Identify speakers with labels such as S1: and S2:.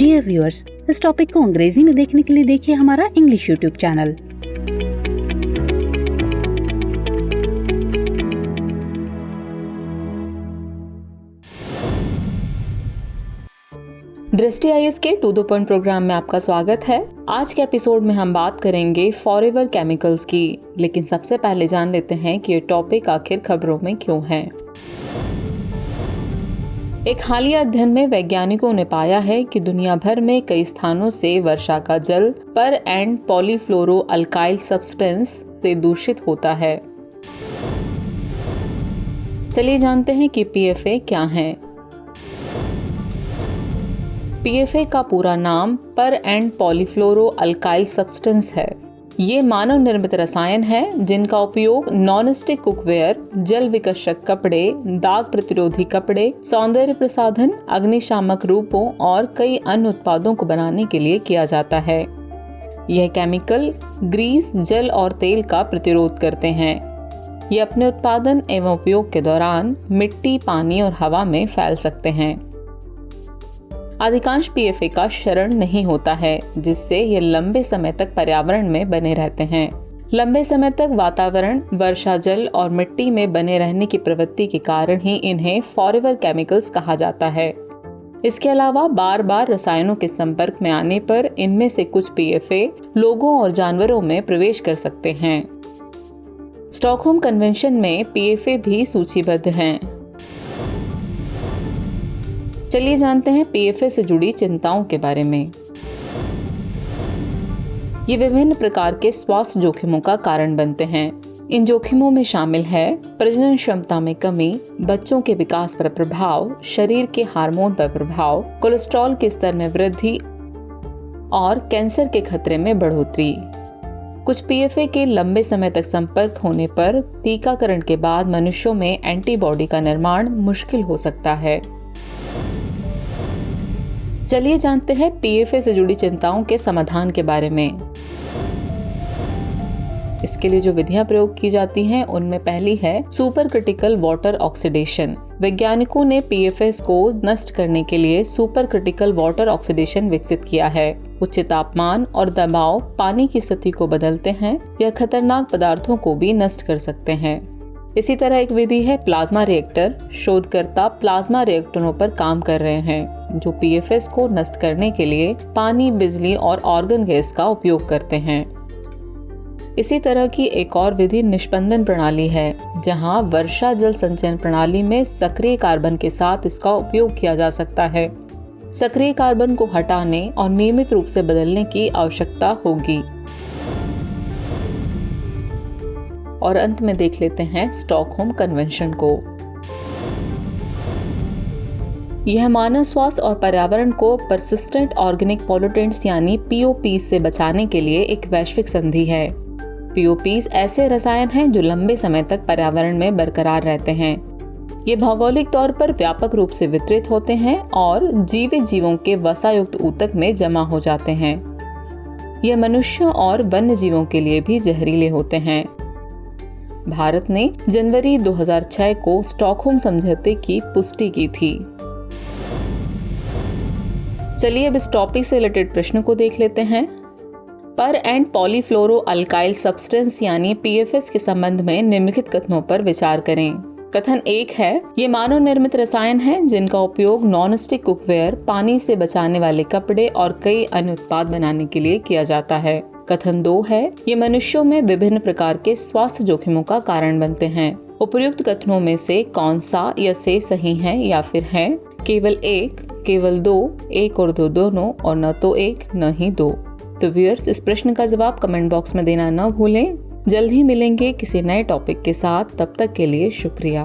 S1: Dear viewers, इस topic को अंग्रेजी में देखने के लिए देखिए हमारा इंग्लिश यूट्यूब चैनल।
S2: दृष्टि आईएएस के टू द पॉइंट प्रोग्राम में आपका स्वागत है। आज के एपिसोड में हम बात करेंगे फॉरएवर केमिकल्स की, लेकिन सबसे पहले जान लेते हैं कि ये टॉपिक आखिर खबरों में क्यों है। एक हालिया अध्ययन में वैज्ञानिकों ने पाया है कि दुनिया भर में कई स्थानों से वर्षा का जल पर एंड पॉलीफ्लोरो अल्काइल सब्सटेंस से दूषित होता है। चलिए जानते हैं कि पीएफए क्या है। पीएफए का पूरा नाम पर एंड पॉलीफ्लोरो अल्काइल सब्सटेंस है। ये मानव निर्मित रसायन है जिनका उपयोग नॉन स्टिक कुकवेयर, जल विकर्षक कपड़े, दाग प्रतिरोधी कपड़े, सौंदर्य प्रसाधन, अग्निशामक रूपों और कई अन्य उत्पादों को बनाने के लिए किया जाता है। यह केमिकल ग्रीस, जल और तेल का प्रतिरोध करते हैं। ये अपने उत्पादन एवं उपयोग के दौरान मिट्टी, पानी और हवा में फैल सकते हैं। अधिकांश पीएफए का क्षरण नहीं होता है, जिससे ये लंबे समय तक पर्यावरण में बने रहते हैं। लंबे समय तक वातावरण, वर्षा जल और मिट्टी में बने रहने की प्रवृत्ति के कारण ही इन्हें फॉरएवर केमिकल्स कहा जाता है। इसके अलावा बार बार रसायनों के संपर्क में आने पर इनमें से कुछ पीएफए लोगों और जानवरों में प्रवेश कर सकते हैं। स्टॉकहोम कन्वेंशन में पीएफए भी सूचीबद्ध हैं। चलिए जानते हैं पीएफए से जुड़ी चिंताओं के बारे में। ये विभिन्न प्रकार के स्वास्थ्य जोखिमों का कारण बनते हैं। इन जोखिमों में शामिल है प्रजनन क्षमता में कमी, बच्चों के विकास पर प्रभाव, शरीर के हार्मोन पर प्रभाव, कोलेस्ट्रॉल के स्तर में वृद्धि और कैंसर के खतरे में बढ़ोतरी। कुछ पीएफए के लंबे समय तक संपर्क होने पर टीकाकरण के बाद मनुष्यों में एंटीबॉडी का निर्माण मुश्किल हो सकता है। चलिए जानते हैं पीएफए से जुड़ी चिंताओं के समाधान के बारे में। इसके लिए जो विधियां प्रयोग की जाती हैं उनमें पहली है सुपर क्रिटिकल वाटर ऑक्सीडेशन। वैज्ञानिकों ने पीएफएस को नष्ट करने के लिए सुपर क्रिटिकल वाटर ऑक्सीडेशन विकसित किया है। उच्च तापमान और दबाव पानी की स्थिति को बदलते हैं। यह खतरनाक पदार्थों को भी नष्ट कर सकते हैं। इसी तरह एक विधि है प्लाज्मा रिएक्टर। शोधकर्ता प्लाज्मा रिएक्टरों पर काम कर रहे हैं जो पीएफएस को नष्ट करने के लिए पानी, बिजली और ऑर्गन गैस का उपयोग करते हैं। इसी तरह की एक और विधि निष्पंदन प्रणाली है, जहां वर्षा जल संचयन प्रणाली में सक्रिय कार्बन के साथ इसका उपयोग किया जा सकता है। सक्रिय कार्बन को हटाने और नियमित रूप से बदलने की आवश्यकता होगी। और अंत में देख लेते हैं स्टॉकहोम कन्वेंशन को। यह मानव स्वास्थ्य और पर्यावरण को परसिस्टेंट ऑर्गेनिक पॉल्यूटेंट्स यानी पीओपीज से बचाने के लिए एक वैश्विक संधि है। पीओपीज ऐसे रसायन हैं जो लंबे समय तक पर्यावरण में बरकरार रहते हैं। ये भौगोलिक तौर पर व्यापक रूप से वितरित होते हैं और जीवित जीवों के वसायुक्त ऊतक में जमा हो जाते हैं। ये मनुष्यों और वन्य जीवों के लिए भी जहरीले होते हैं। भारत ने जनवरी 2006 को स्टॉकहोम समझौते की पुष्टि की थी। चलिए अब इस टॉपिक से रिलेटेड प्रश्न को देख लेते हैं। पर एंड पॉलीफ्लोरो अल्काइल सब्सटेंस यानी पीएफएस के संबंध में निम्नलिखित कथनों पर विचार करें। कथन 1 है, ये मानव निर्मित रसायन हैं जिनका उपयोग नॉन स्टिक कुकवेयर, पानी से बचाने वाले कपड़े और कई अन्य उत्पाद बनाने के लिए किया जाता है। कथन 2 है, ये मनुष्यों में विभिन्न प्रकार के स्वास्थ्य जोखिमों का कारण बनते हैं। उपर्युक्त कथनों में से कौन सा या से सही है या फिर है केवल 1, केवल 2, 1 और 2 दोनों, और न तो 1 न ही 2। तो व्यूअर्स, इस प्रश्न का जवाब कमेंट बॉक्स में देना न भूलें। जल्द ही मिलेंगे किसी नए टॉपिक के साथ। तब तक के लिए शुक्रिया।